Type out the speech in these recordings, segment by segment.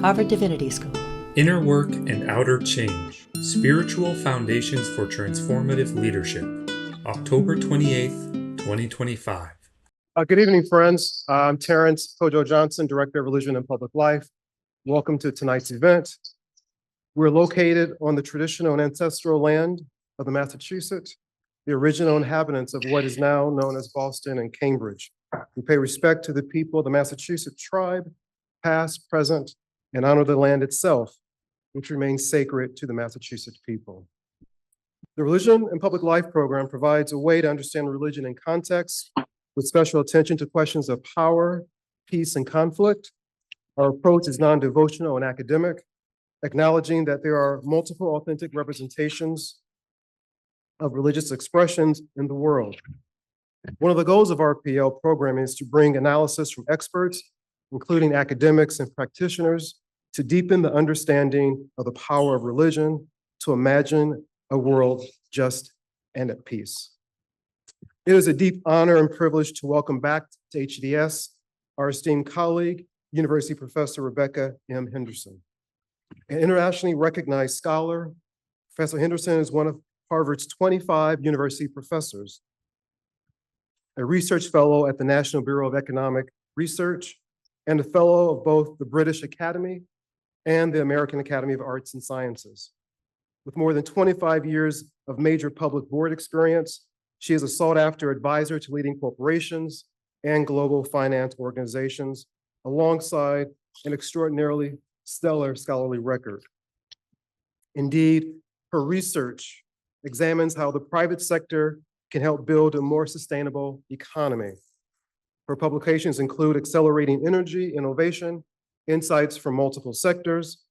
Harvard Divinity School. Inner Work and Outer Change, Spiritual Foundations for Transformative Leadership, October 28th, 2025. Good evening, friends. I'm Terrence Kojo Johnson, Director of Religion and Public Life. Welcome to tonight's event. We're located on the traditional and ancestral land of the Massachusetts, the original inhabitants of what is now known as Boston and Cambridge. We pay respect to the people of the Massachusetts tribe, past, present, and honor the land itself, which remains sacred to the Massachusetts people. The Religion and Public Life program provides a way to understand religion in context, with special attention to questions of power, peace, and conflict. Our approach is non-devotional and academic, acknowledging that there are multiple authentic representations of religious expressions in the world. One of the goals of our PL program is to bring analysis from experts, including academics and practitioners, to deepen the understanding of the power of religion to imagine a world just and at peace. It is a deep honor and privilege to welcome back to HDS our esteemed colleague, University Professor Rebecca M. Henderson. An internationally recognized scholar, Professor Henderson is one of Harvard's 25 university professors, a research fellow at the National Bureau of Economic Research, and a fellow of both the British Academy and the American Academy of Arts and Sciences. With more than 25 years of major public board experience, she is a sought-after advisor to leading corporations and global finance organizations, alongside an extraordinarily stellar scholarly record. Indeed, her research examines how the private sector can help build a more sustainable economy. Her publications include Accelerating Energy Innovation, Insights from Multiple Sectors,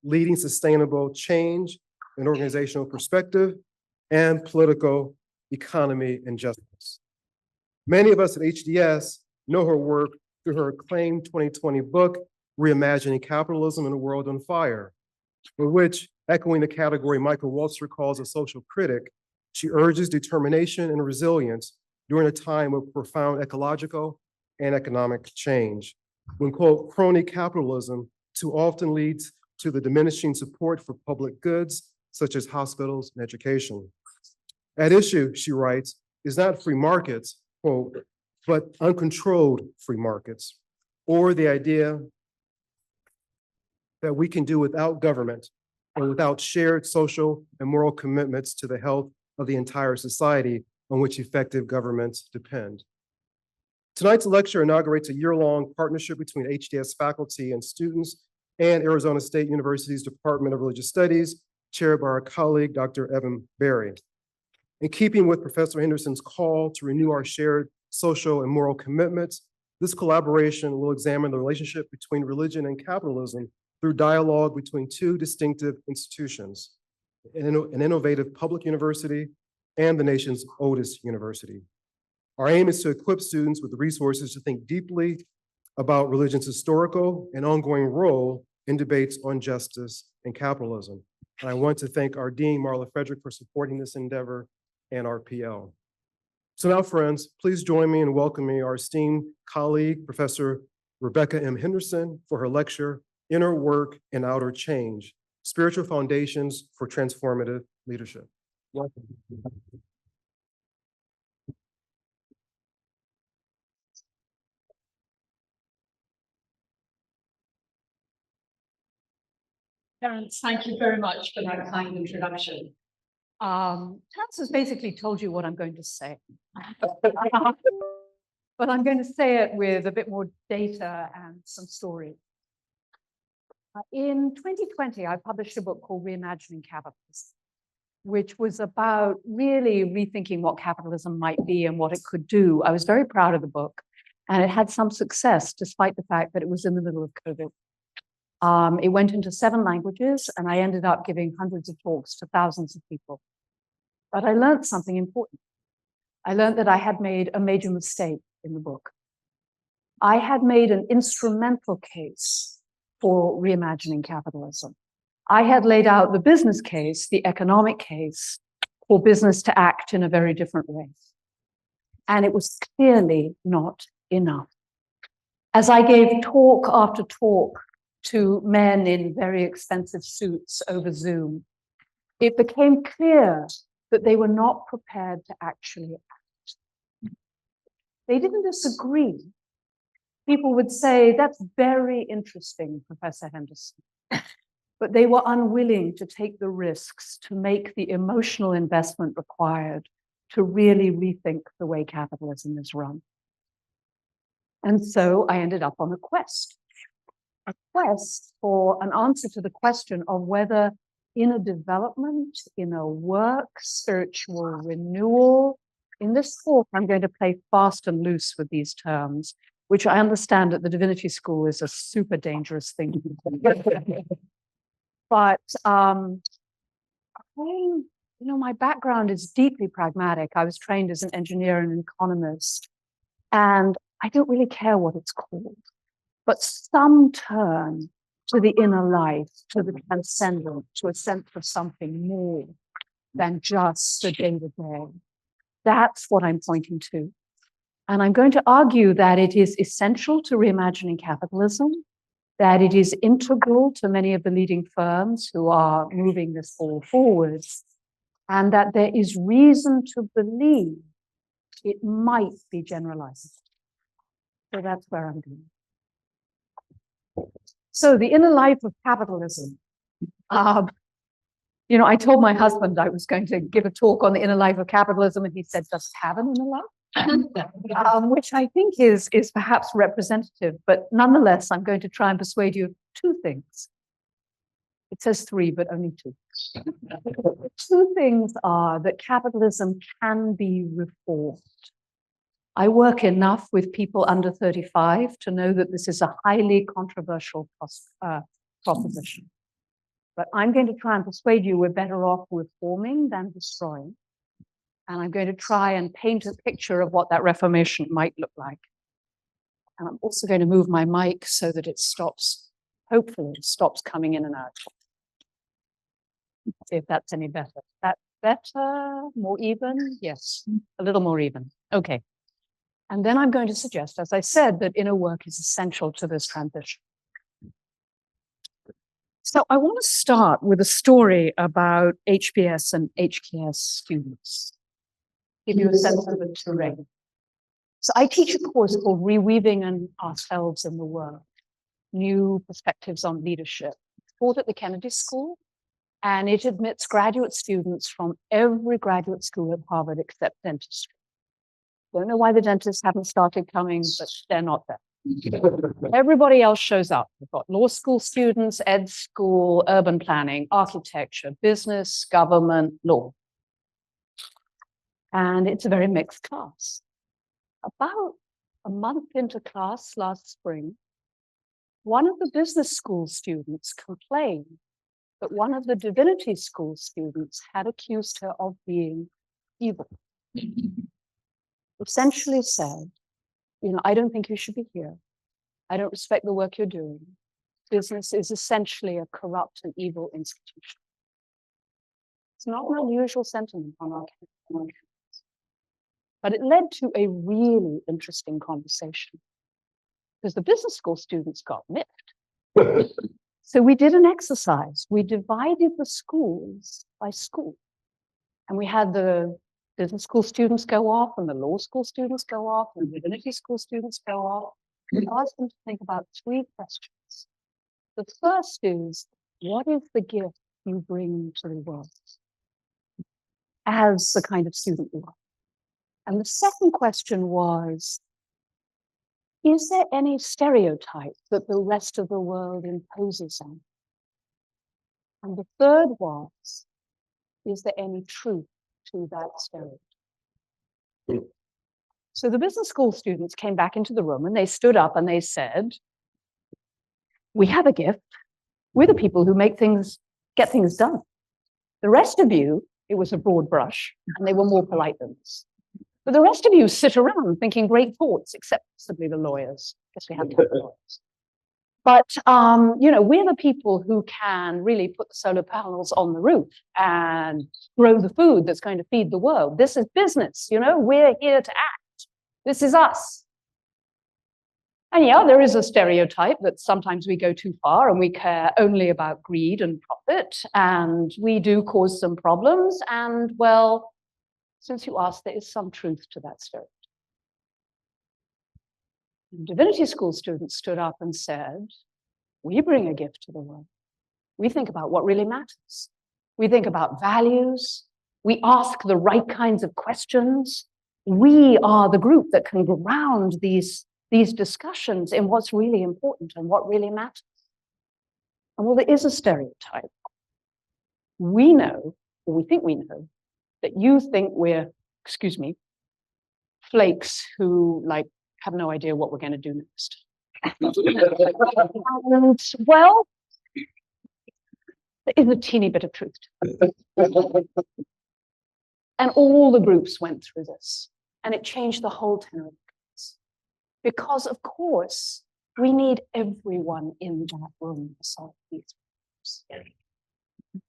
Leading Sustainable Change in Organizational Perspective, and Political Economy and Justice. Many of us at HDS know her work through her acclaimed 2020 book, Reimagining Capitalism in a World on Fire, for which, echoing the category Michael Walzer calls a social critic, she urges determination and resilience during a time of profound ecological and economic change, when, quote, crony capitalism too often leads to the diminishing support for public goods, such as hospitals and education. At issue, she writes, is not free markets, quote, but uncontrolled free markets, or the idea that we can do without government or without shared social and moral commitments to the health of the entire society on which effective governments depend. Tonight's lecture inaugurates a year-long partnership between HDS faculty and students and Arizona State University's Department of Religious Studies, chaired by our colleague, Dr. Evan Berry. In keeping with Professor Henderson's call to renew our shared social and moral commitments, this collaboration will examine the relationship between religion and capitalism through dialogue between two distinctive institutions, an innovative public university and the nation's oldest university. Our aim is to equip students with the resources to think deeply about religion's historical and ongoing role in debates on justice and capitalism. And I want to thank our Dean, Marla Frederick, for supporting this endeavor and our PL. So now, friends, please join me in welcoming our esteemed colleague, Professor Rebecca M. Henderson, for her lecture, Inner Work and Outer Change, Spiritual Foundations for Transformative Leadership. Welcome. Terrence, thank you very much for that kind introduction. Terrence has basically told you what I'm going to say. But I'm going to say it with a bit more data and some stories. In 2020, I published a book called Reimagining Capitalism, which was about really rethinking what capitalism might be and what it could do. I was very proud of the book, and it had some success despite the fact that it was in the middle of COVID. It went into 7 languages, and I ended up giving hundreds of talks to thousands of people. But I learned something important. I learned that I had made a major mistake in the book. I had made an instrumental case for reimagining capitalism. I had laid out the business case, the economic case, for business to act in a very different way. And it was clearly not enough. As I gave talk after talk to men in very expensive suits over Zoom, it became clear that they were not prepared to actually act. They didn't disagree. People would say, that's very interesting, Professor Henderson. But they were unwilling to take the risks, to make the emotional investment required to really rethink the way capitalism is run. And so I ended up on a quest for an answer to the question of whether in a development, in a work, spiritual renewal, in this talk, I'm going to play fast and loose with these terms, which I understand at the Divinity School is a super dangerous thing to do. But my background is deeply pragmatic. I was trained as an engineer and an economist, and I don't really care what it's called, but some turn to the inner life, to the transcendent, to a sense of something more than just the day-to-day. That's what I'm pointing to. And I'm going to argue that it is essential to reimagining capitalism, that it is integral to many of the leading firms who are moving this all forward, and that there is reason to believe it might be generalized. So that's where I'm going. So the inner life of capitalism. I told my husband I was going to give a talk on the inner life of capitalism, and he said, does it have an inner life? Which I think is perhaps representative, but nonetheless, I'm going to try and persuade you of two things. It says three, but only two. Two things are that capitalism can be reformed. I work enough with people under 35 to know that this is a highly controversial proposition. But I'm going to try and persuade you we're better off reforming than destroying. And I'm going to try and paint a picture of what that reformation might look like. And I'm also going to move my mic so that it stops, hopefully it stops coming in and out. See if that's any better. That better? More even? Yes, a little more even. Okay. And then I'm going to suggest, as I said, that inner work is essential to this transition. So I want to start with a story about HBS and HKS students. Give you a sense of the terrain. So I teach a course called Reweaving Ourselves in the World, New Perspectives on Leadership, taught at the Kennedy School, and it admits graduate students from every graduate school at Harvard except dentistry. Don't know why the dentists haven't started coming, but they're not there. Everybody else shows up. We've got law school students, ed school, urban planning, architecture, business, government, law. And it's a very mixed class. About a month into class last spring, one of the business school students complained that one of the divinity school students had accused her of being evil. Essentially said, I don't think you should be here. I don't respect the work you're doing. Business is essentially a corrupt and evil institution. It's not an unusual sentiment on our campus, but it led to a really interesting conversation because the business school students got miffed. So we did an exercise. We divided the schools by school, and we had the business school students go off and the law school students go off and the divinity school students go off. We asked them to think about three questions. The first is, what is the gift you bring to the world as the kind of student you are? And the second question was, is there any stereotype that the rest of the world imposes on you? And the third was, is there any truth to that stereotype? So the business school students came back into the room and they stood up and they said, we have a gift. We're the people who get things done. The rest of you, it was a broad brush, and they were more polite than this. But the rest of you sit around thinking great thoughts, except possibly the lawyers. Guess we have to have lawyers. But, we're the people who can really put the solar panels on the roof and grow the food that's going to feed the world. This is business, we're here to act. This is us. And yeah, there is a stereotype that sometimes we go too far and we care only about greed and profit, and we do cause some problems. And well, since you asked, there is some truth to that stereotype. Divinity school students stood up and said, we bring a gift to the world. We think about what really matters. We think about values. We ask the right kinds of questions. We are the group that can ground these discussions in what's really important and what really matters. And well, there is a stereotype. We know, or we think we know, that you think we're, excuse me, flakes who have no idea what we're going to do next. And well, there is a teeny bit of truth to it. And all the groups went through this, and it changed the whole tenor of things. Because, of course, we need everyone in that room to solve these problems.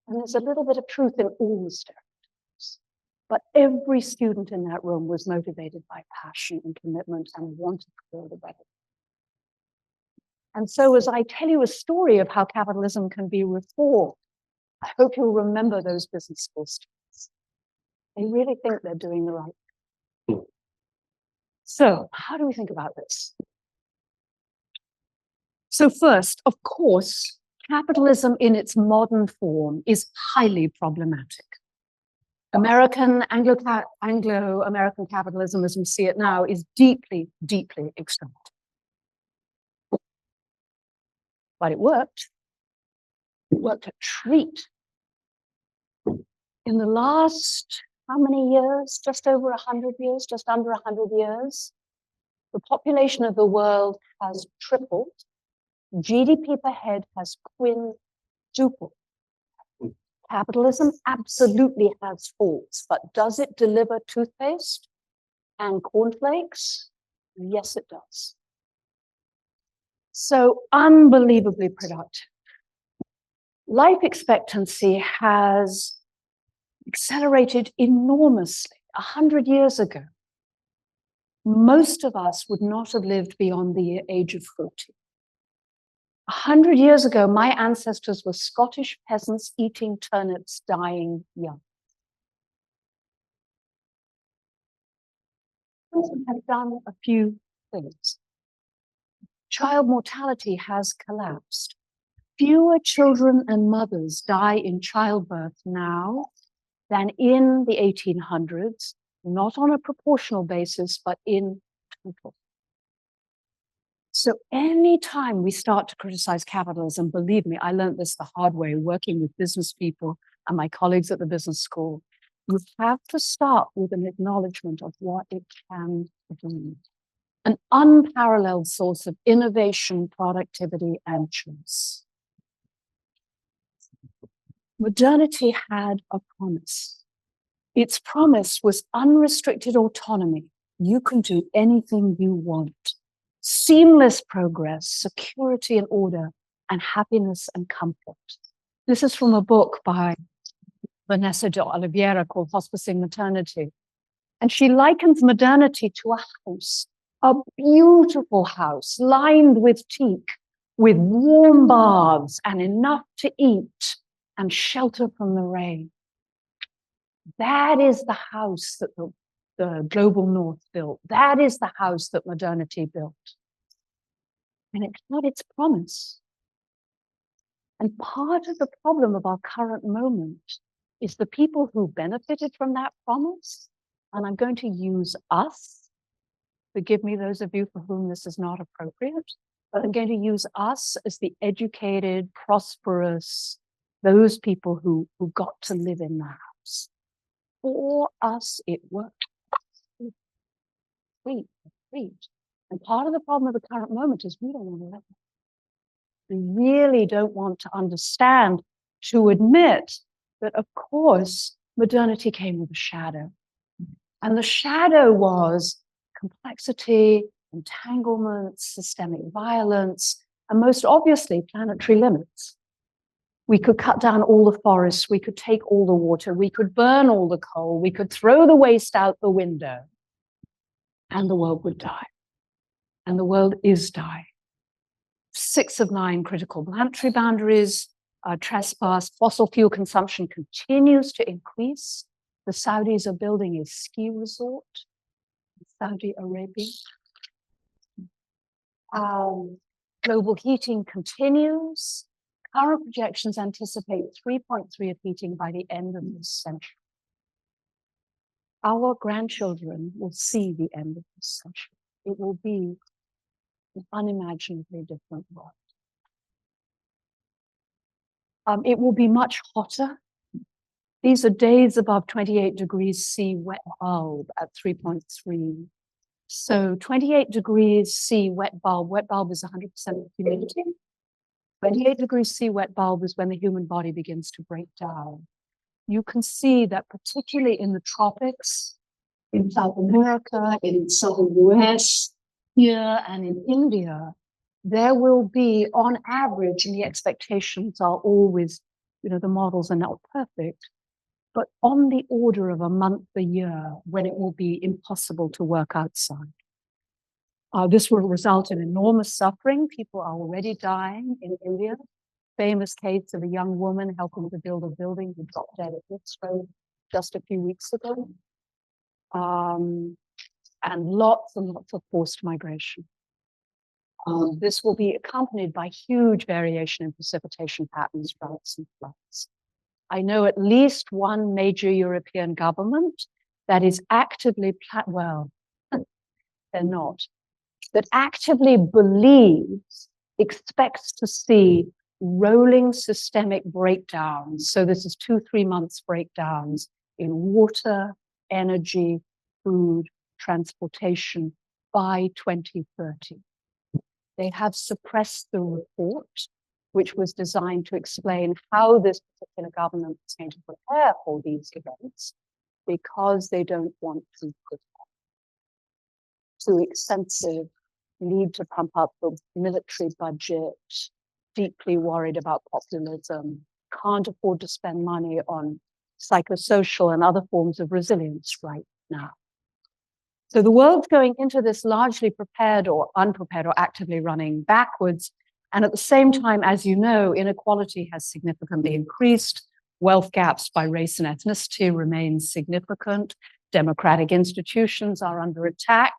And there's a little bit of truth in all the stereotypes. But every student in that room was motivated by passion and commitment and wanted to build a better. And so as I tell you a story of how capitalism can be reformed, I hope you'll remember those business school students. They really think they're doing the right thing. So how do we think about this? So first, of course, capitalism in its modern form is highly problematic. Anglo-American capitalism, as we see it now, is deeply, deeply extractive. But it worked. It worked a treat. In the last, how many years? Just over 100 years, just under 100 years, the population of the world has tripled. GDP per head has quintupled. Capitalism absolutely has faults, but does it deliver toothpaste and cornflakes? Yes, it does. So unbelievably productive. Life expectancy has accelerated enormously. 100 years ago, most of us would not have lived beyond the age of 40. 100 years ago, my ancestors were Scottish peasants eating turnips, dying young. We have done a few things. Child mortality has collapsed. Fewer children and mothers die in childbirth now than in the 1800s, not on a proportional basis, but in total. So anytime we start to criticize capitalism, believe me, I learned this the hard way working with business people and my colleagues at the business school. You have to start with an acknowledgement of what it can do. An unparalleled source of innovation, productivity, and choice. Modernity had a promise. Its promise was unrestricted autonomy. You can do anything you want. Seamless progress, security and order, and happiness and comfort. This is from a book by Vanessa de Oliveira called Hospicing Maternity. And she likens modernity to a house, a beautiful house lined with teak, with warm baths and enough to eat and shelter from the rain. That is the house that the global north built. That is the house that modernity built. And it had its promise. And part of the problem of our current moment is the people who benefited from that promise, and I'm going to use us, forgive me those of you for whom this is not appropriate, but I'm going to use us as the educated, prosperous, those people who got to live in the house. For us, it worked. Sweet. And part of the problem of the current moment is we don't want to let it. We really don't want to understand, to admit that, of course, modernity came with a shadow. And the shadow was complexity, entanglements, systemic violence, and most obviously, planetary limits. We could cut down all the forests, we could take all the water, we could burn all the coal, we could throw the waste out the window, and the world would die. and the world is dying. 6 of 9 critical planetary boundaries are trespassed. Fossil fuel consumption continues to increase. The Saudis are building a ski resort in Saudi Arabia. Global heating continues. Current projections anticipate 3.3 of heating by the end of this century. Our grandchildren will see the end of this century. It will be an unimaginably different world. It will be much hotter. These are days above 28 degrees C wet bulb at 3.3. So 28 degrees C wet bulb is 100% humidity. 28 degrees C wet bulb is when the human body begins to break down. You can see that particularly in the tropics, in South America, in southern US, here and in India, there will be, on average, and the expectations are always, the models are not perfect, but on the order of a month a year when it will be impossible to work outside. This will result in enormous suffering. People are already dying in India. Famous case of a young woman helping to build a building who dropped dead at Heathrow just a few weeks ago. And lots and lots of forced migration. This will be accompanied by huge variation in precipitation patterns, droughts and floods. I know at least one major European government that is actively, they're not, that actively believes, expects to see rolling systemic breakdowns. So this is 2-3 months breakdowns in water, energy, food, transportation by 2030. They have suppressed the report, which was designed to explain how this particular government is going to prepare for these events, because they don't want to put too expensive, need to pump up the military budget, deeply worried about populism, can't afford to spend money on psychosocial and other forms of resilience right now. So the world's going into this largely prepared or unprepared or actively running backwards. And at the same time, as you know, inequality has significantly increased. Wealth gaps by race and ethnicity remain significant. Democratic institutions are under attack,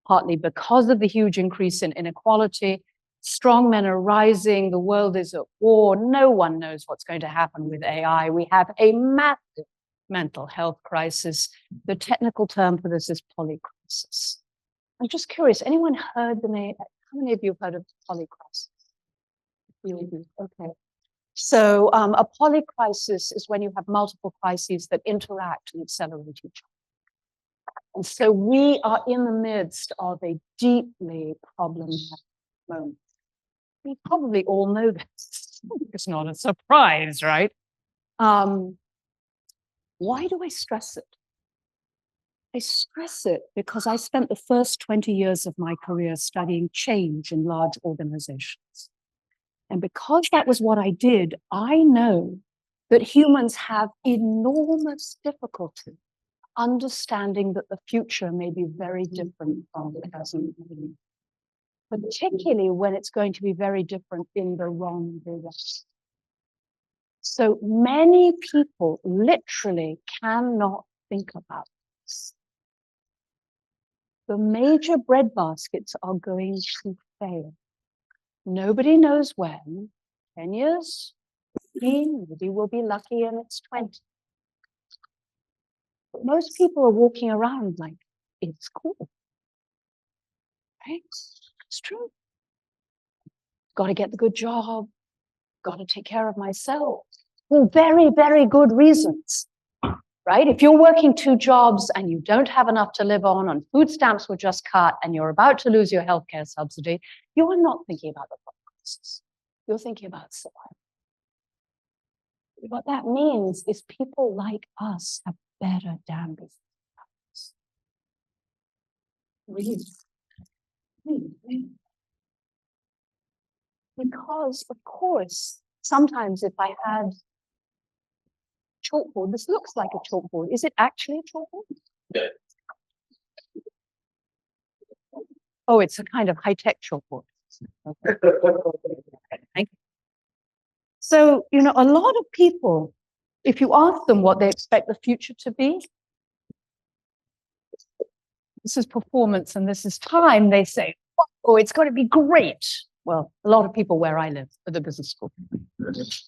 partly because of the huge increase in inequality. Strong men are rising. The world is at war. No one knows what's going to happen with AI. We have a massive mental health crisis. The technical term for this is polycrisis. I'm just curious, anyone heard the name? How many of you have heard of polycrisis? Okay. So a polycrisis is when you have multiple crises that interact and accelerate each other. And so we are in the midst of a deeply problematic moment. We probably all know this. It's not a surprise, right? Why do I stress it? I stress it because I spent the first 20 years of my career studying change in large organizations. And because that was what I did, I know that humans have enormous difficulty understanding that the future may be very different from the present, particularly when it's going to be very different in the wrong direction. So many people literally cannot think about this. The major bread baskets are going to fail. Nobody knows when. 10 years, 15, maybe we'll be lucky and it's 20. But most people are walking around like, it's cool. Right? It's true. Got to get the good job. Got to take care of myself. For very, very good reasons. Right? If you're working 2 jobs and you don't have enough to live on, and food stamps were just cut, and you're about to lose your healthcare subsidy, you are not thinking about the crisis. You're thinking about survival. What that means is people like us have better damn business. Really? Really? Because, of course, sometimes if I had chalkboard, this looks like a chalkboard. Is it actually a chalkboard? Yeah. Oh, it's a kind of high-tech chalkboard. Okay. Thank you. So, you know, a lot of people, if you ask them what they expect the future to be, this is performance and this is time, they say, oh, it's going to be great. Well, a lot of people where I live at the business school.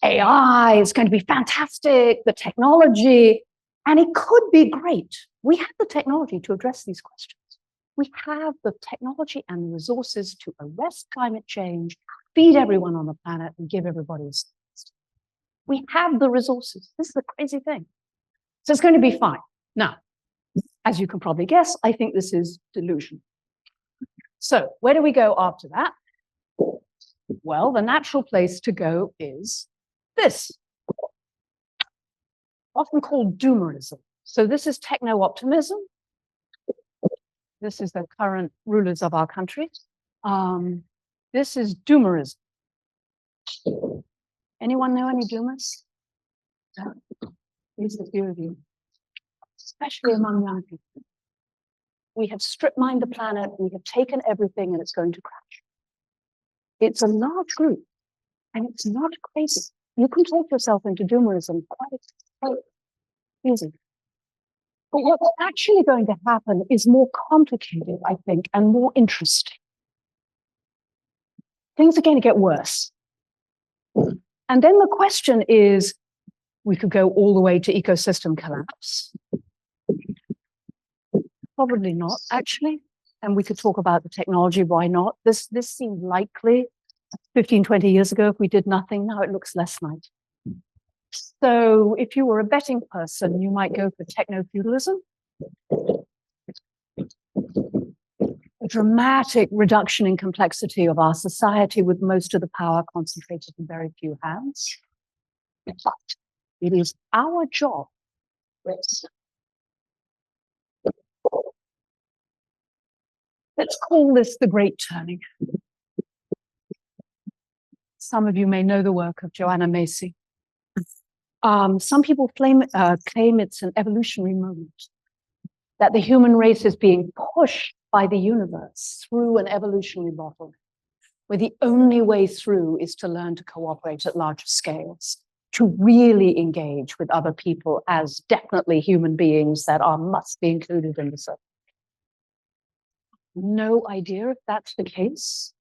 AI is going to be fantastic, the technology, and it could be great. We have the technology to address these questions. We have the technology and the resources to arrest climate change, feed everyone on the planet, and give everybody a sense. We have the resources. This is a crazy thing. So it's going to be fine. Now, as you can probably guess, I think this is delusion. So where do we go after that? Well, the natural place to go is this, often called doomerism. So this is techno-optimism. This is the current rulers of our country. This is doomerism. Anyone know any doomers? These are a few of you, especially among young people. We have strip mined the planet, we have taken everything, and it's going to crash. It's a large group, and it's not crazy. You can talk yourself into doomerism quite easy. But what's actually going to happen is more complicated, I think, and more interesting. Things are going to get worse. And then the question is, we could go all the way to ecosystem collapse. Probably not, actually. And we could talk about the technology, why not? This seemed likely 15, 20 years ago if we did nothing. Now it looks less likely. So if you were a betting person, you might go for techno-feudalism. A dramatic reduction in complexity of our society with most of the power concentrated in very few hands. But it is our job. Let's call this the Great Turning. Some of you may know the work of Joanna Macy. Some people claim it's an evolutionary moment, that the human race is being pushed by the universe through an evolutionary bottleneck, where the only way through is to learn to cooperate at larger scales, to really engage with other people as definitely human beings that must be included in the circle. No idea if that's the case.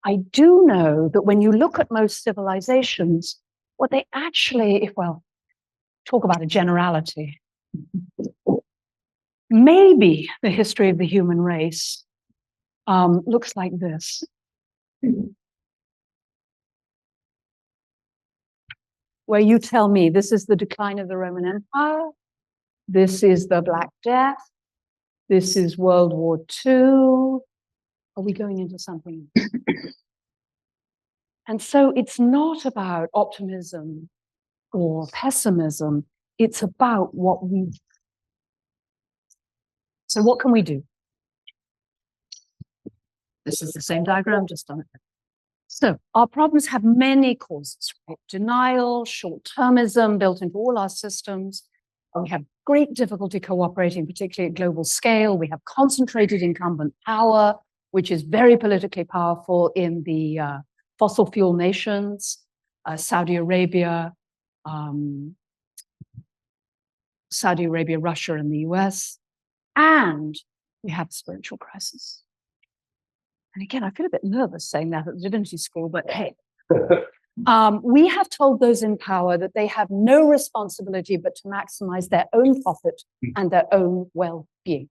I do know that when you look at most civilizations, what they actually, talk about a generality, maybe the history of the human race looks like this. Where you tell me this is the decline of the Roman Empire, this is the Black Death, this is World War II. Are we going into something? And so it's not about optimism or pessimism. It's about what we do. So what can we do? This is the same diagram, just on it. So our problems have many causes, right? Denial, short-termism built into all our systems. We have great difficulty cooperating, particularly at global scale. We have concentrated incumbent power, which is very politically powerful in the fossil fuel nations, Saudi Arabia, Russia, and the US. And we have spiritual crisis. And again, I feel a bit nervous saying that at the divinity school, but hey. We have told those in power that they have no responsibility but to maximize their own profit and their own well-being.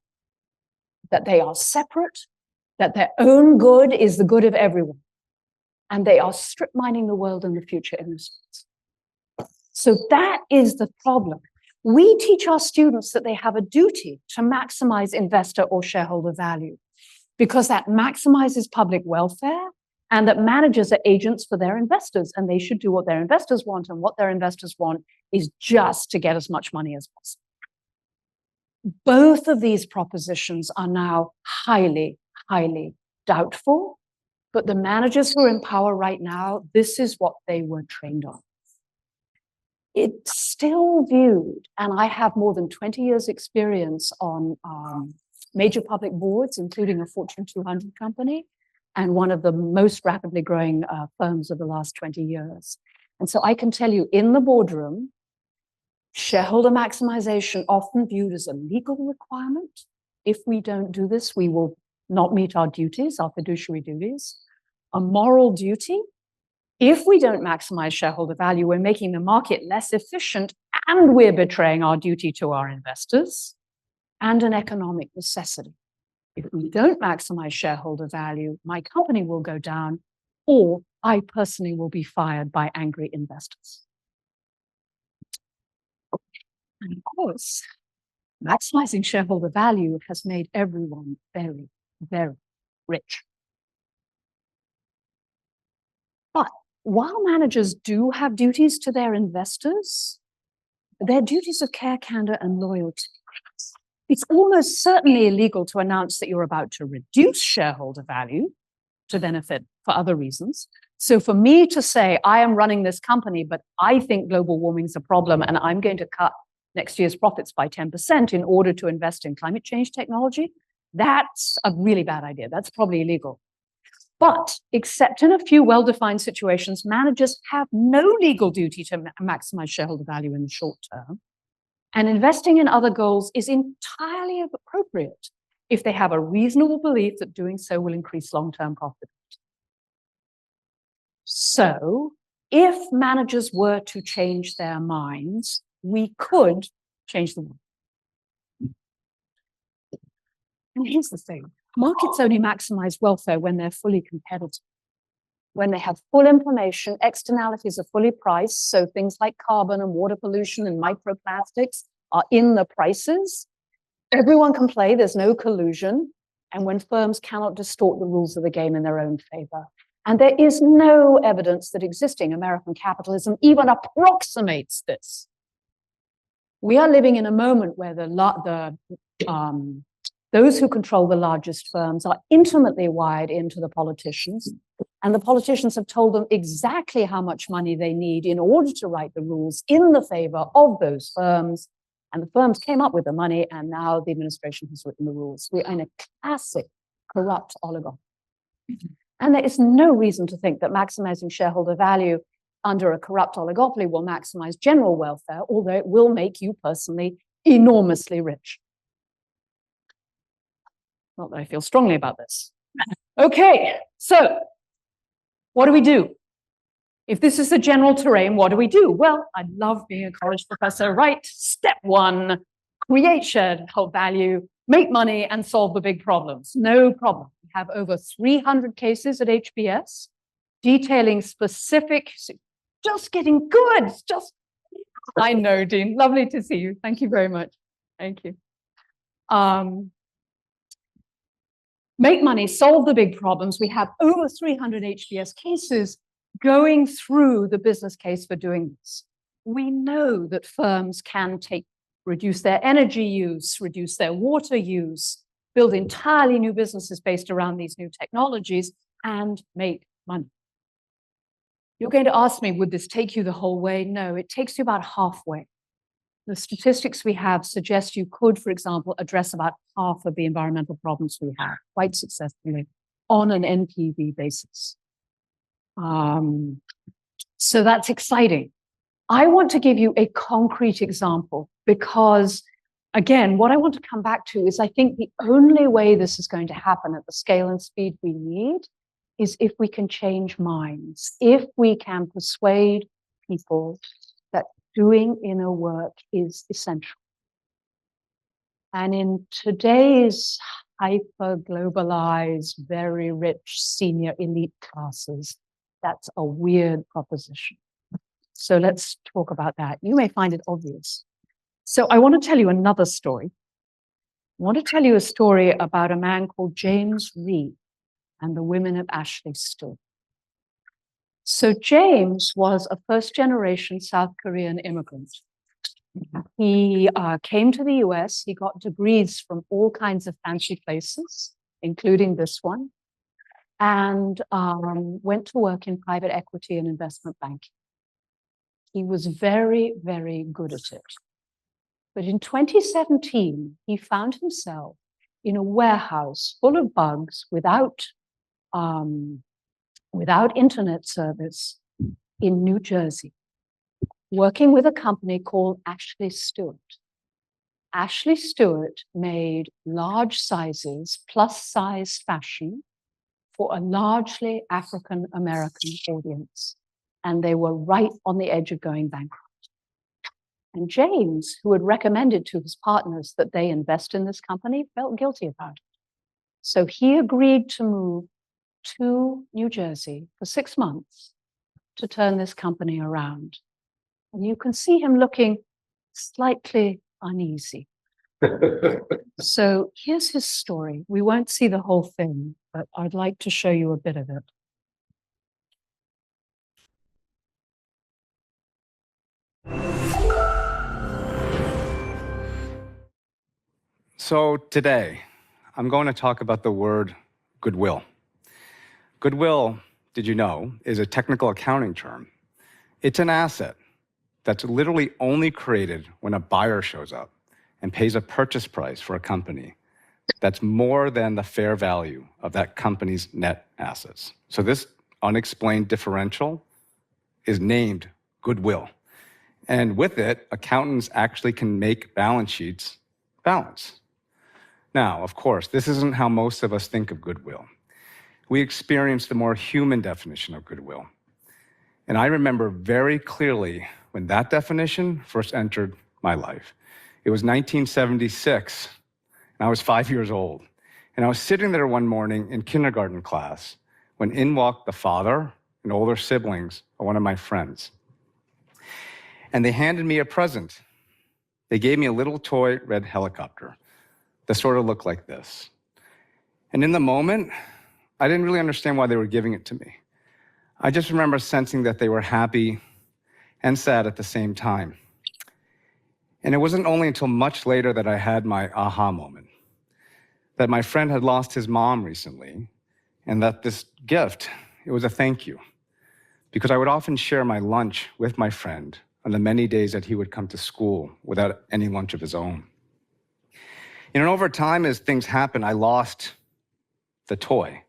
That they are separate, that their own good is the good of everyone. And they are strip mining the world and the future in response. So that is the problem. We teach our students that they have a duty to maximize investor or shareholder value because that maximizes public welfare and that managers are agents for their investors and they should do what their investors want, and what their investors want is just to get as much money as possible. Both of these propositions are now highly, highly doubtful, but the managers who are in power right now, this is what they were trained on. It's still viewed, and I have more than 20 years experience on major public boards, including a Fortune 200 company, and one of the most rapidly growing firms of the last 20 years. And so I can tell you, in the boardroom, shareholder maximization, often viewed as a legal requirement. If we don't do this, we will not meet our duties, our fiduciary duties. A moral duty. If we don't maximize shareholder value, we're making the market less efficient and we're betraying our duty to our investors. And an economic necessity. If we don't maximize shareholder value, my company will go down, or I personally will be fired by angry investors. And of course, maximizing shareholder value has made everyone very, very rich. But while managers do have duties to their investors, their duties of care, candor, and loyalty, it's almost certainly illegal to announce that you're about to reduce shareholder value to benefit for other reasons. So for me to say, I am running this company, but I think global warming is a problem, and I'm going to cut next year's profits by 10% in order to invest in climate change technology, that's a really bad idea. That's probably illegal. But except in a few well-defined situations, managers have no legal duty to maximize shareholder value in the short term. And investing in other goals is entirely appropriate if they have a reasonable belief that doing so will increase long-term profitability. So if managers were to change their minds, we could change the world. And here's the thing. Markets only maximize welfare when they're fully competitive. When they have full information, externalities are fully priced, so things like carbon and water pollution and microplastics are in the prices. Everyone can play, there's no collusion, and when firms cannot distort the rules of the game in their own favor. And there is no evidence that existing American capitalism even approximates this. We are living in a moment where those who control the largest firms are intimately wired into the politicians, and the politicians have told them exactly how much money they need in order to write the rules in the favor of those firms. And the firms came up with the money, and now the administration has written the rules. We are in a classic corrupt oligarchy. And there is no reason to think that maximizing shareholder value under a corrupt oligopoly will maximize general welfare, although it will make you personally enormously rich. Not that I feel strongly about this. Okay, so what do we do? If this is the general terrain, what do we do? Well, I love being a college professor, right? Step one, create shareholder value, make money, and solve the big problems. No problem. We have over 300 cases at HBS detailing specific, just getting good. I know, Dean. Lovely to see you. Thank you very much. Thank you. Make money, solve the big problems. We have over 300 HBS cases going through the business case for doing this. We know that firms can reduce their energy use, reduce their water use, build entirely new businesses based around these new technologies, and make money. You're going to ask me, would this take you the whole way? No, it takes you about halfway. The statistics we have suggest you could, for example, address about half of the environmental problems we have quite successfully on an NPV basis. So that's exciting. I want to give you a concrete example because, again, what I want to come back to is I think the only way this is going to happen at the scale and speed we need is if we can change minds, if we can persuade people that doing inner work is essential. And in today's hyper-globalized, very rich senior elite classes, that's a weird proposition. So let's talk about that. You may find it obvious. So I want to tell you another story. I want to tell you a story about a man called James Reed and the women of Ashley Stewart. So James was a first-generation South Korean immigrant. He came to the US. He got degrees from all kinds of fancy places, including this one, and went to work in private equity and investment banking. He was very, very good at it. But in 2017, he found himself in a warehouse full of bugs without internet service in New Jersey, working with a company called Ashley Stewart. Ashley Stewart made large sizes, plus size fashion for a largely African American audience. And they were right on the edge of going bankrupt. And James, who had recommended to his partners that they invest in this company, felt guilty about it. So he agreed to move to New Jersey for 6 months to turn this company around. And you can see him looking slightly uneasy. So here's his story. We won't see the whole thing, but I'd like to show you a bit of it. So today, I'm going to talk about the word goodwill. Goodwill, did you know, is a technical accounting term. It's an asset that's literally only created when a buyer shows up and pays a purchase price for a company that's more than the fair value of that company's net assets. So this unexplained differential is named goodwill. And with it, accountants actually can make balance sheets balance. Now, of course, this isn't how most of us think of goodwill. We experience the more human definition of goodwill. And I remember very clearly when that definition first entered my life. It was 1976, and I was 5 years old. And I was sitting there one morning in kindergarten class when in walked the father and older siblings of one of my friends. And they handed me a present. They gave me a little toy red helicopter that sort of looked like this. And in the moment, I didn't really understand why they were giving it to me. I just remember sensing that they were happy and sad at the same time. And it wasn't only until much later that I had my aha moment, that my friend had lost his mom recently, and that this gift, it was a thank you. Because I would often share my lunch with my friend on the many days that he would come to school without any lunch of his own. And over time, as things happened, I lost the toy,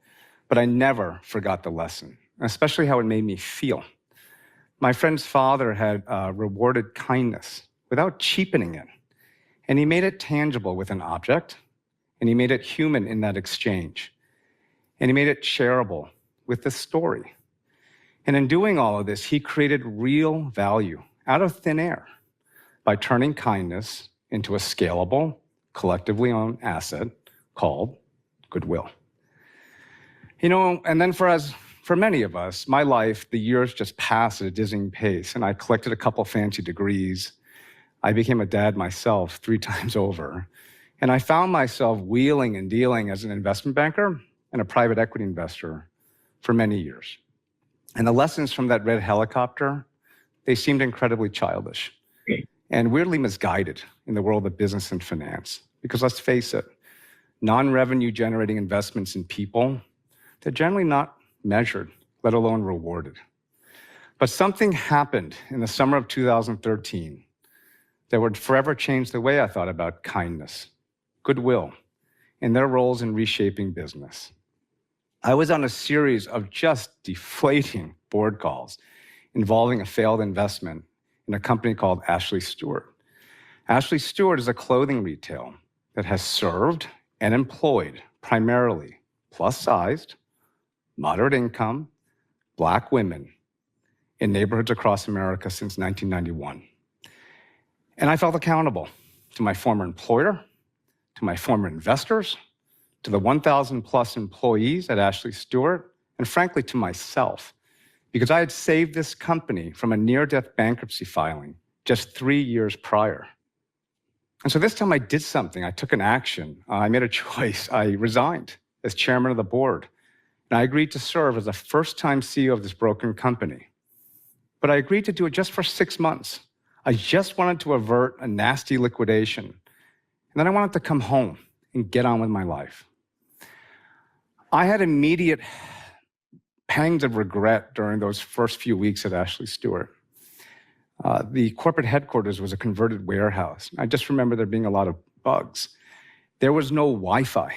but I never forgot the lesson, especially how it made me feel. My friend's father had rewarded kindness without cheapening it, and he made it tangible with an object, and he made it human in that exchange, and he made it shareable with the story. And in doing all of this, he created real value out of thin air by turning kindness into a scalable, collectively owned asset called goodwill. And then for many of us, my life, the years just passed at a dizzying pace, and I collected a couple fancy degrees. I became a dad myself 3 times over, and I found myself wheeling and dealing as an investment banker and a private equity investor for many years. And the lessons from that red helicopter, they seemed incredibly childish and weirdly misguided in the world of business and finance. Because let's face it, non-revenue generating investments in people, they're generally not measured, let alone rewarded. But something happened in the summer of 2013 that would forever change the way I thought about kindness, goodwill, and their roles in reshaping business. I was on a series of just deflating board calls involving a failed investment in a company called Ashley Stewart. Ashley Stewart is a clothing retail that has served and employed primarily plus-sized, moderate income, Black women in neighborhoods across America since 1991. And I felt accountable to my former employer, to my former investors, to the 1,000 plus employees at Ashley Stewart, and frankly to myself, because I had saved this company from a near-death bankruptcy filing just 3 years prior. And so this time I did something. I took an action. I made a choice. I resigned as chairman of the board. And I agreed to serve as a first-time CEO of this broken company. But I agreed to do it just for 6 months. I just wanted to avert a nasty liquidation. And then I wanted to come home and get on with my life. I had immediate pangs of regret during those first few weeks at Ashley Stewart. The corporate headquarters was a converted warehouse. I just remember there being a lot of bugs. There was no Wi-Fi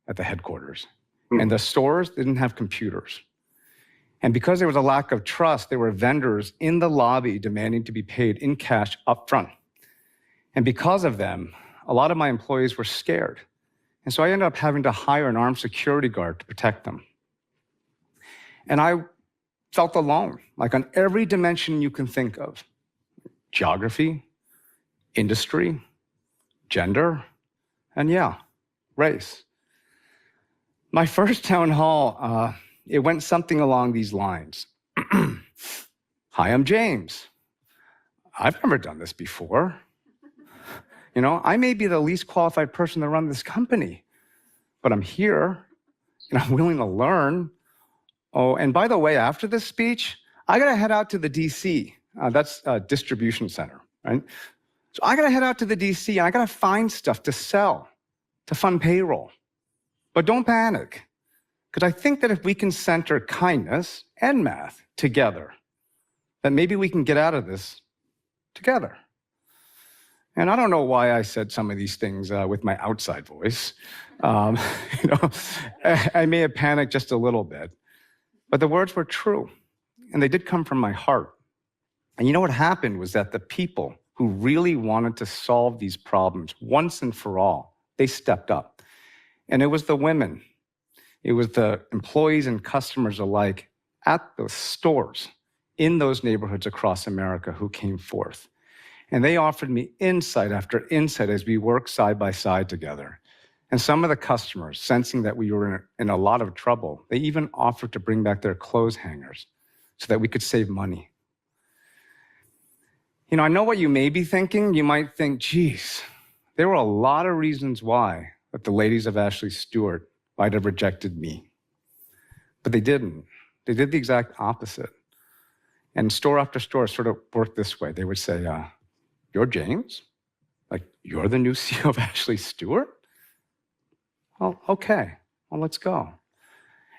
at the headquarters, and the stores didn't have computers. And because there was a lack of trust, there were vendors in the lobby demanding to be paid in cash up front. And because of them, a lot of my employees were scared. And so I ended up having to hire an armed security guard to protect them. And I felt alone, like on every dimension you can think of: geography, industry, gender, and yeah, race. My first town hall, it went something along these lines. Hi, I'm James. I've never done this before. You know, I may be the least qualified person to run this company, but I'm here and I'm willing to learn. Oh, and by the way, after this speech, I gotta head out to the DC. That's a distribution center, right? So I gotta head out to the DC and I gotta find stuff to sell, to fund payroll. But don't panic, because I think that if we can center kindness and math together, then maybe we can get out of this together. And I don't know why I said some of these things with my outside voice. You know, I may have panicked just a little bit, but the words were true, and they did come from my heart. And you know what happened was that the people who really wanted to solve these problems once and for all, they stepped up. And it was the women, it was the employees and customers alike at the stores in those neighborhoods across America who came forth. And they offered me insight after insight as we worked side by side together. And some of the customers, sensing that we were in a lot of trouble, they even offered to bring back their clothes hangers so that we could save money. You know, I know what you may be thinking. You might think, geez, there were a lot of reasons why that the ladies of Ashley Stewart might have rejected me. But they didn't. They did the exact opposite. And store after store sort of worked this way. They would say, you're James? Like, you're the new CEO of Ashley Stewart? Well, okay, well, let's go.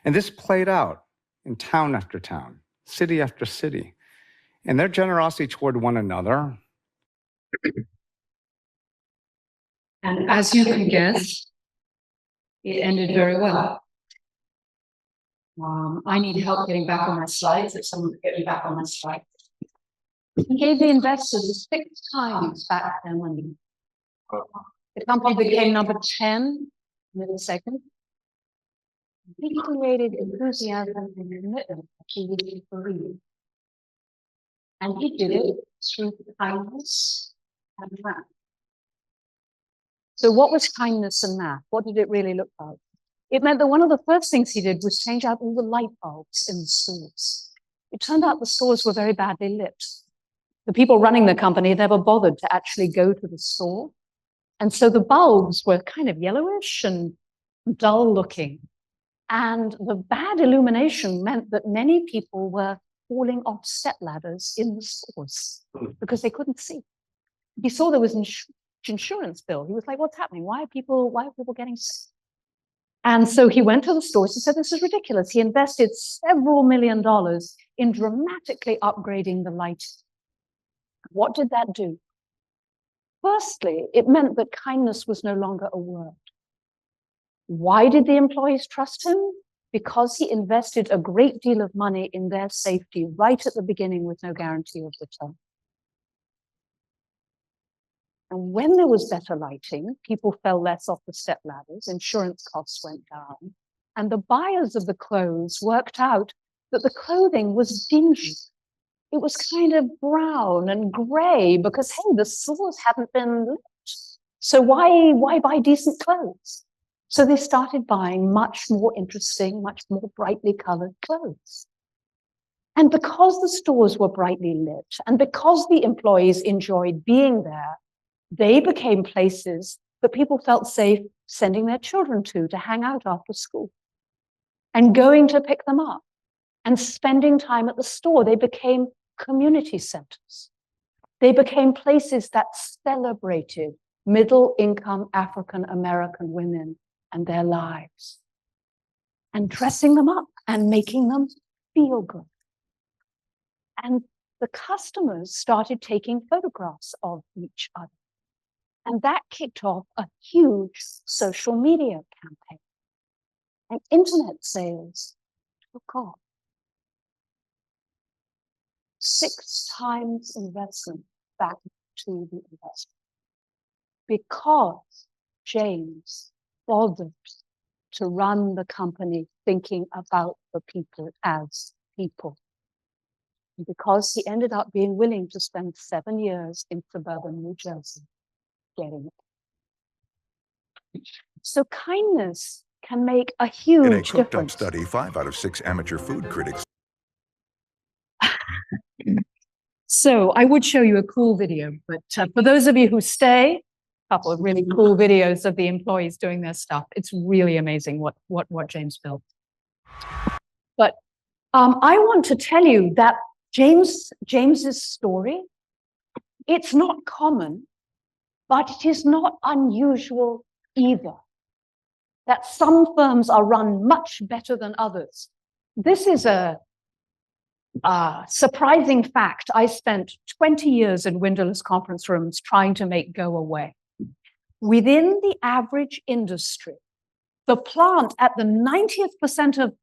And this played out in town after town, city after city. And their generosity toward one another. And as you can guess, it ended very well. I need help getting back on my slides. If someone could get me back on my slides. He gave the investors 6 times back their money. The company became number 10 in a second. He created enthusiasm and commitment he did for you. And he did it through kindness and math. So what was kindness and math? What did it really look like? It meant that one of the first things he did was change out all the light bulbs in the stores. It turned out the stores were very badly lit. The people running the company never bothered to actually go to the store. And so the bulbs were kind of yellowish and dull looking. And the bad illumination meant that many people were falling off step ladders in the stores because they couldn't see. He saw there was an insurance bill. He was like, what's happening? Why are people getting sick? And so he went to the stores and said, this is ridiculous. He invested several $1 million in dramatically upgrading the lighting. What did that do? Firstly, it meant that kindness was no longer a word. Why did the employees trust him? Because he invested a great deal of money in their safety right at the beginning with no guarantee of return. And when there was better lighting, people fell less off the step ladders, insurance costs went down, and the buyers of the clothes worked out that the clothing was dingy. It was kind of brown and gray because, hey, the stores hadn't been lit. So why buy decent clothes? So they started buying much more interesting, much more brightly colored clothes. And because the stores were brightly lit and because the employees enjoyed being there, they became places that people felt safe sending their children to hang out after school and going to pick them up and spending time at the store. They became community centers. They became places that celebrated middle-income African American women and their lives, and dressing them up and making them feel good. And the customers started taking photographs of each other. And that kicked off a huge social media campaign. And internet sales took off. 6 times investment back to the investor. Because James bothered to run the company thinking about the people as people. And because he ended up being willing to spend 7 years in suburban New Jersey getting it. So kindness can make a huge In a cooked-up difference. study, 5 out of 6 amateur food critics. So I would show you a cool video, but for those of you who stay, a couple of really cool videos of the employees doing their stuff. It's really amazing what James built. But I want to tell you that James's story, it's not common, but it is not unusual either. That some firms are run much better than others. This is a surprising fact. I spent 20 years in windowless conference rooms trying to make go away. Within the average industry, the plant at the 90th percent of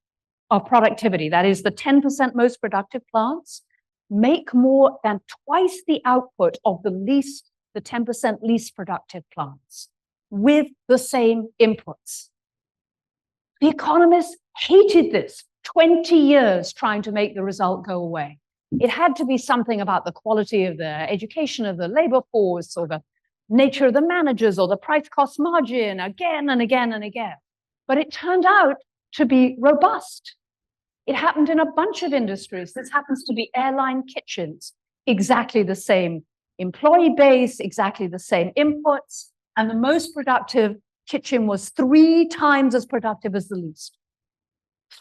productivity, that is the 10% most productive plants, make more than twice the output of the 10% least productive plants with the same inputs. The economists hated this. 20 years trying to make the result go away. It had to be something about the quality of the education of the labor force or the nature of the managers or the price cost margin again and again and again. But it turned out to be robust. It happened in a bunch of industries. This happens to be airline kitchens, exactly the same employee base, exactly the same inputs. And the most productive kitchen was 3 times as productive as the least.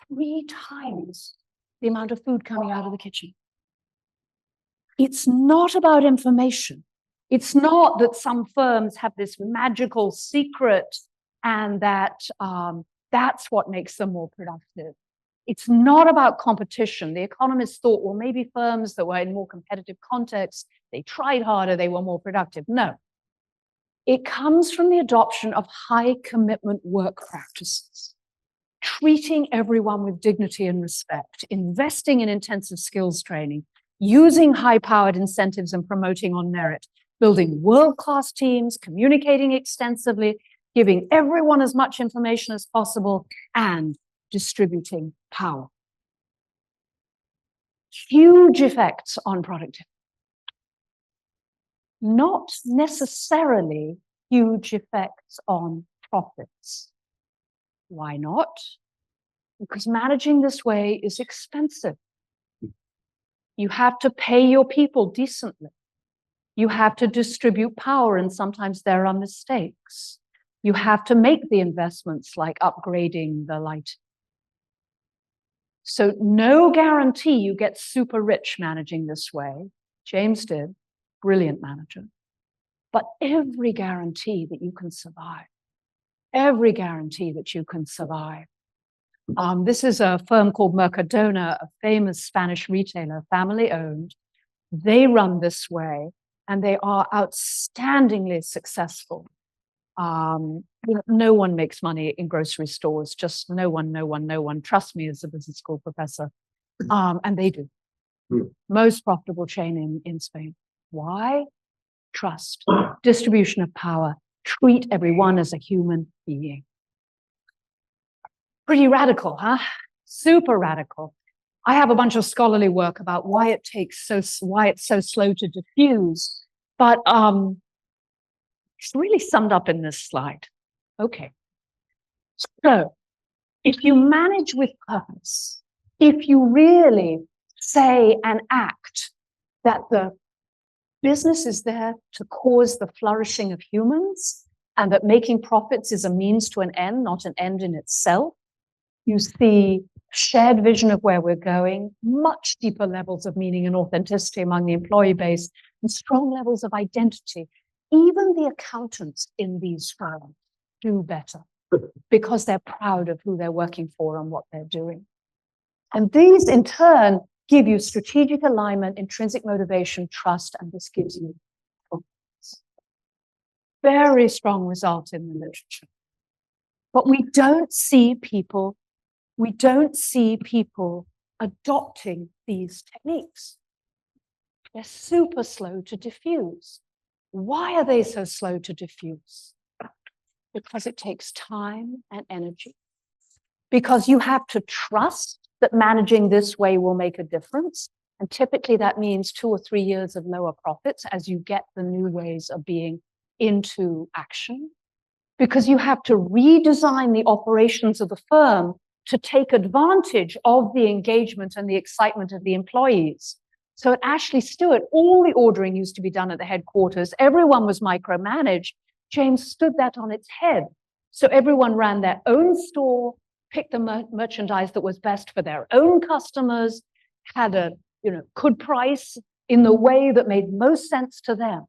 3 times the amount of food coming out of the kitchen. It's not about information. It's not that some firms have this magical secret and that that's what makes them more productive. It's not about competition. The economists thought, well, maybe firms that were in more competitive contexts, they tried harder, they were more productive. No. It comes from the adoption of high commitment work practices. Treating everyone with dignity and respect, investing in intensive skills training, using high-powered incentives and promoting on merit, building world-class teams, communicating extensively, giving everyone as much information as possible, and distributing power. Huge effects on productivity. Not necessarily huge effects on profits. Why not? Because managing this way is expensive. You have to pay your people decently. You have to distribute power, and sometimes there are mistakes. You have to make the investments like upgrading the light. So no guarantee you get super rich managing this way. James did, brilliant manager. But every guarantee that you can survive. Every guarantee that you can survive. This is a firm called Mercadona, a famous Spanish retailer, family owned. They run this way and they are outstandingly successful. No one makes money in grocery stores, just no one. Trust me as a business school professor. And they do. Most profitable chain in Spain. Why? Trust, distribution of power, treat everyone as a human being. Pretty radical, huh? Super radical. I have a bunch of scholarly work about why it's so slow to diffuse, but it's really summed up in this slide. Okay. So if you manage with purpose, if you really say and act that the business is there to cause the flourishing of humans and that making profits is a means to an end, not an end in itself, you see shared vision of where we're going, much deeper levels of meaning and authenticity among the employee base, and strong levels of identity. Even the accountants in these firms do better because they're proud of who they're working for and what they're doing. And these, in turn, give you strategic alignment, intrinsic motivation, trust, and this gives you very strong result in the literature. But we don't see people adopting these techniques. They're super slow to diffuse. Why are they so slow to diffuse? Because it takes time and energy. Because you have to trust that managing this way will make a difference. And typically that means 2 or 3 years of lower profits as you get the new ways of being into action. Because you have to redesign the operations of the firm to take advantage of the engagement and the excitement of the employees. So at Ashley Stewart, all the ordering used to be done at the headquarters. Everyone was micromanaged. James stood that on its head. So everyone ran their own store, picked the merchandise that was best for their own customers, had a, could price in the way that made most sense to them.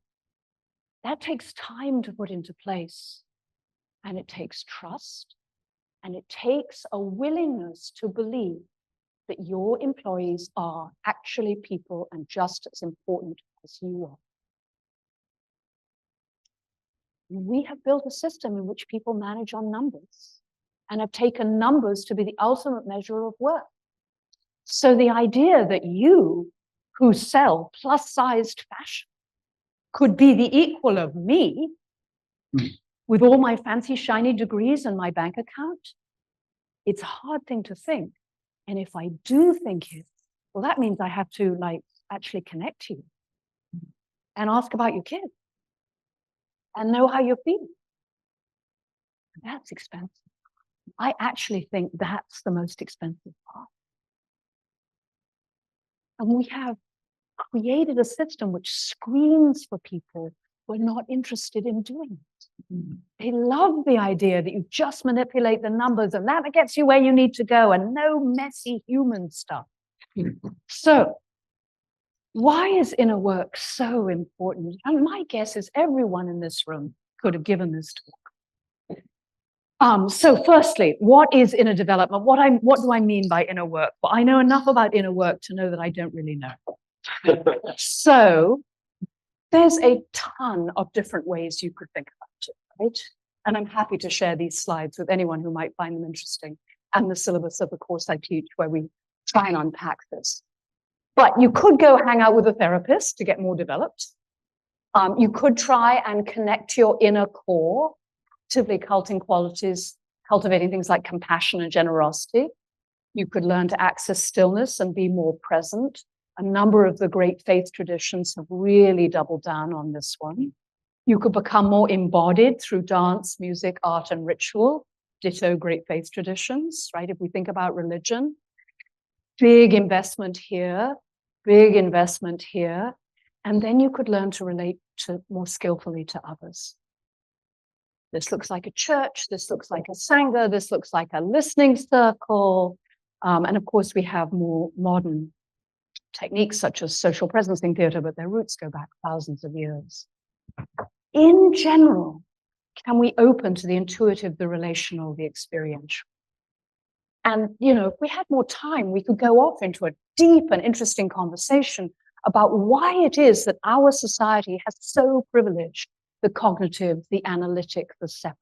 That takes time to put into place. And it takes trust. And it takes a willingness to believe that your employees are actually people and just as important as you are. We have built a system in which people manage on numbers and have taken numbers to be the ultimate measure of worth. So the idea that you, who sell plus-sized fashion, could be the equal of me with all my fancy, shiny degrees and my bank account, it's a hard thing to think. And if I do think it, well, that means I have to actually connect to you and ask about your kids and know how you're feeling. That's expensive. I actually think that's the most expensive part. And we have created a system which screams for people who are not interested in doing it. They love the idea that you just manipulate the numbers and that gets you where you need to go and no messy human stuff. So why is inner work so important? And my guess is everyone in this room could have given this talk. So firstly, what is inner development? What do I mean by inner work? Well, I know enough about inner work to know that I don't really know. So there's a ton of different ways you could think about it, right? And I'm happy to share these slides with anyone who might find them interesting and the syllabus of the course I teach where we try and unpack this. But you could go hang out with a therapist to get more developed. You could try and connect to your inner core, actively cultivating things like compassion and generosity. You could learn to access stillness and be more present. A number of the great faith traditions have really doubled down on this one. You could become more embodied through dance, music, art, and ritual. Ditto great faith traditions, right? If we think about religion, big investment here, big investment here. And then you could learn to relate more skillfully to others. This looks like a church. This looks like a sangha. This looks like a listening circle. And of course, we have more modern techniques such as social presencing theater, but their roots go back thousands of years. In general, can we open to the intuitive, the relational, the experiential? And, if we had more time, we could go off into a deep and interesting conversation about why it is that our society has so privileged the cognitive, the analytic, the separate.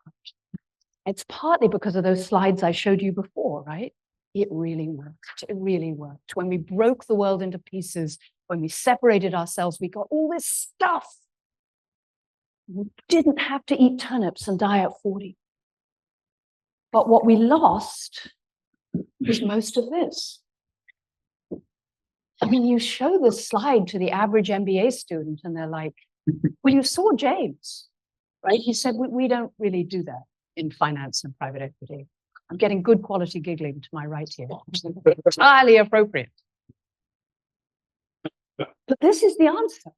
It's partly because of those slides I showed you before, right? It really worked. It really worked. When we broke the world into pieces, when we separated ourselves, we got all this stuff. We didn't have to eat turnips and die at 40. But what we lost was most of this. I mean, you show this slide to the average MBA student and they're like, well, you saw James, right? He said, we don't really do that in finance and private equity. I'm getting good quality giggling to my right here. Entirely appropriate. But this is the answer.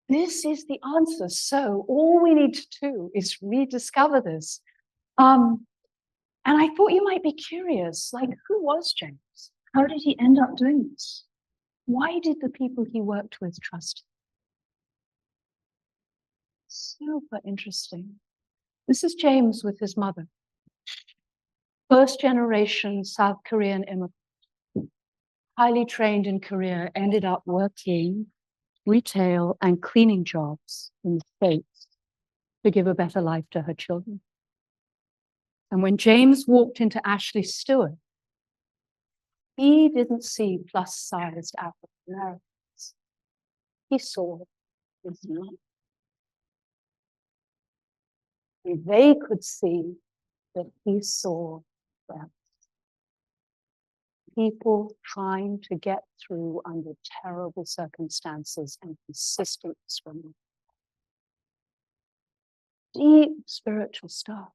This is the answer. So all we need to do is rediscover this. And I thought you might be curious, who was James? How did he end up doing this? Why did the people he worked with trust him? Super interesting. This is James with his mother. First generation South Korean immigrant, highly trained in Korea, ended up working retail and cleaning jobs in the States. to give a better life to her children. And when James walked into Ashley Stewart, he didn't see plus-sized African Americans. He saw his life. And they could see that he saw them. People trying to get through under terrible circumstances and consistent discrimination. Deep spiritual stuff.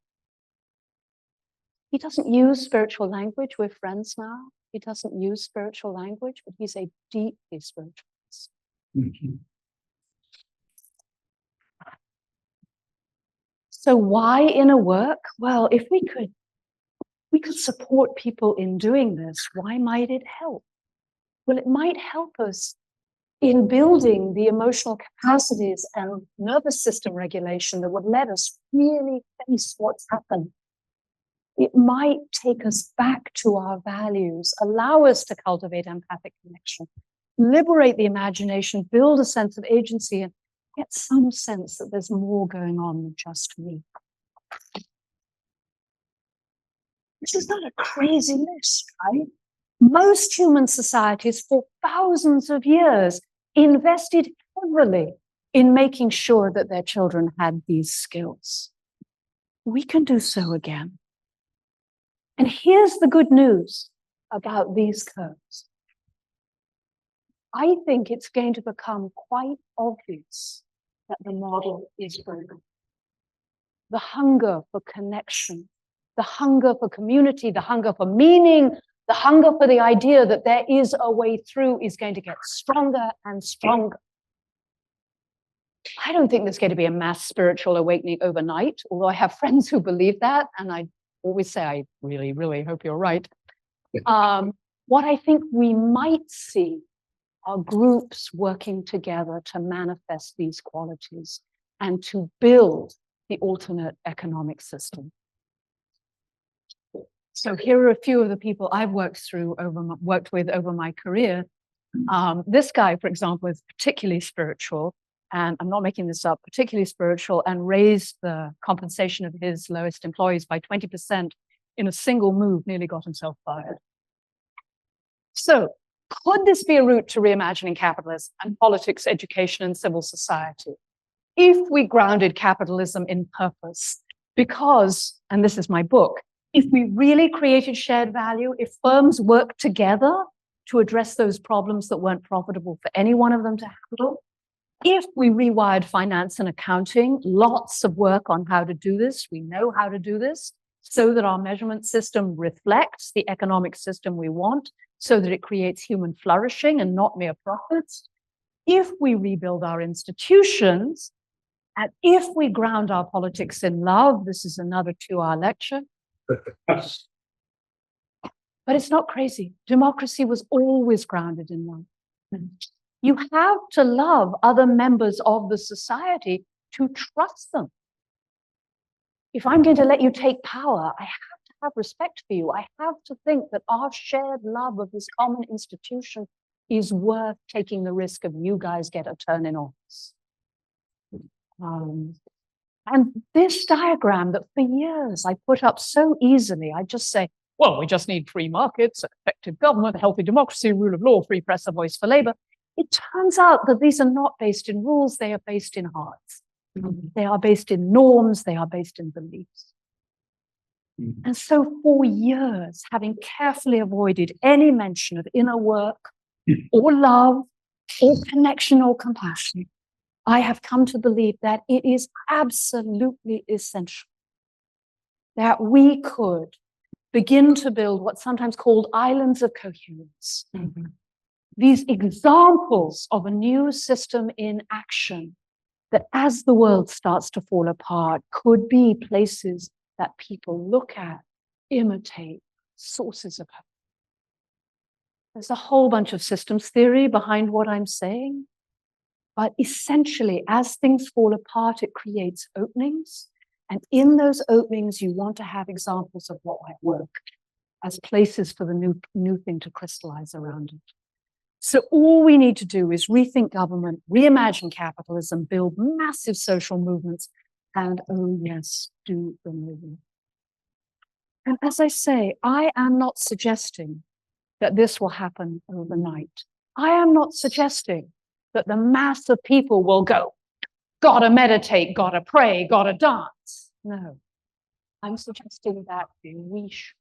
He doesn't use spiritual language. We're friends now. He doesn't use spiritual language, but he's a deeply spiritualist. Mm-hmm. So why inner work? Well, if we could support people in doing this, why might it help? Well, it might help us in building the emotional capacities and nervous system regulation that would let us really face what's happened. It might take us back to our values, allow us to cultivate empathic connection, liberate the imagination, build a sense of agency, and get some sense that there's more going on than just me. This is not a crazy list, right? Most human societies for thousands of years invested heavily in making sure that their children had these skills. We can do so again. And here's the good news about these curves. I think it's going to become quite obvious that the model is broken. The hunger for connection, the hunger for community, the hunger for meaning, the hunger for the idea that there is a way through is going to get stronger and stronger. I don't think there's going to be a mass spiritual awakening overnight, although I have friends who believe that, and I always say, I really, really hope you're right. What I think we might see are groups working together to manifest these qualities and to build the alternate economic system. So here are a few of the people I've worked with over my career. This guy, for example, is particularly spiritual, and I'm not making this up, particularly spiritual, and raised the compensation of his lowest employees by 20% in a single move, nearly got himself fired. So could this be a route to reimagining capitalism and politics, education, and civil society? If we grounded capitalism in purpose, because, and this is my book, if we really created shared value, if firms worked together to address those problems that weren't profitable for any one of them to handle, if we rewired finance and accounting, lots of work on how to do this, we know how to do this, so that our measurement system reflects the economic system we want, so that it creates human flourishing and not mere profits. If we rebuild our institutions, and if we ground our politics in love, this is another 2-hour lecture. But it's not crazy. Democracy was always grounded in love. You have to love other members of the society to trust them. If I'm going to let you take power, I have to have respect for you. I have to think that our shared love of this common institution is worth taking the risk of you guys get a turn in office. And this diagram that for years I put up so easily, I just say, well, we just need free markets, effective government, healthy democracy, rule of law, free press, a voice for labor. It turns out that these are not based in rules, they are based in hearts. They are based in norms, they are based in beliefs. And so for years, having carefully avoided any mention of inner work or love or connection or compassion, I have come to believe that it is absolutely essential that we could begin to build what's sometimes called islands of coherence. These examples of a new system in action that as the world starts to fall apart could be places that people look at, imitate, sources of hope. There's a whole bunch of systems theory behind what I'm saying, but essentially as things fall apart, it creates openings. And in those openings, you want to have examples of what might work as places for the new thing to crystallize around it. So all we need to do is rethink government, reimagine capitalism, build massive social movements, And oh yes, do the movie. And as I say, I am not suggesting that this will happen overnight. I am not suggesting that the mass of people will go, gotta meditate, gotta pray, gotta dance. No, I'm suggesting that we should.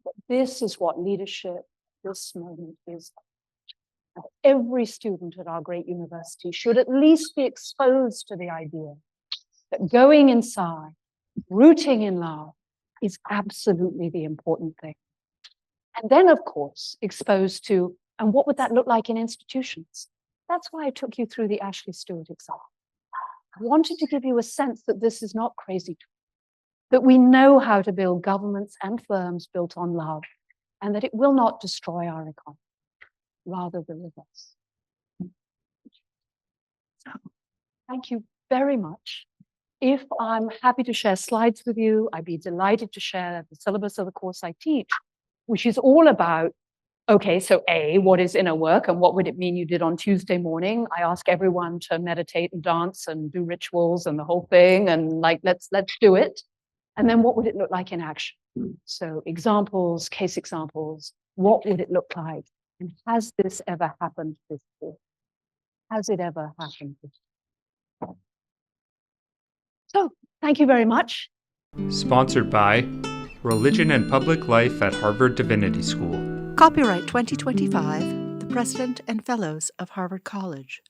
But this is what leadership, this moment is. And every student at our great university should at least be exposed to the idea that going inside, rooting in love, is absolutely the important thing. And then, of course, exposed to, and what would that look like in institutions? That's why I took you through the Ashley Stewart example. I wanted to give you a sense that this is not crazy talk, that we know how to build governments and firms built on love, and that it will not destroy our economy, rather the reverse. So, thank you very much. If I'm happy to share slides with you, I'd be delighted to share the syllabus of the course I teach, which is all about, okay, so A, what is inner work and what would it mean you did on Tuesday morning? I ask everyone to meditate and dance and do rituals and the whole thing, and like, let's do it. And then what would it look like in action? So examples, case examples, what would it look like? And has this ever happened before? Has it ever happened before? So thank you very much. Sponsored by Religion and Public Life at Harvard Divinity School. Copyright 2025, the President and Fellows of Harvard College.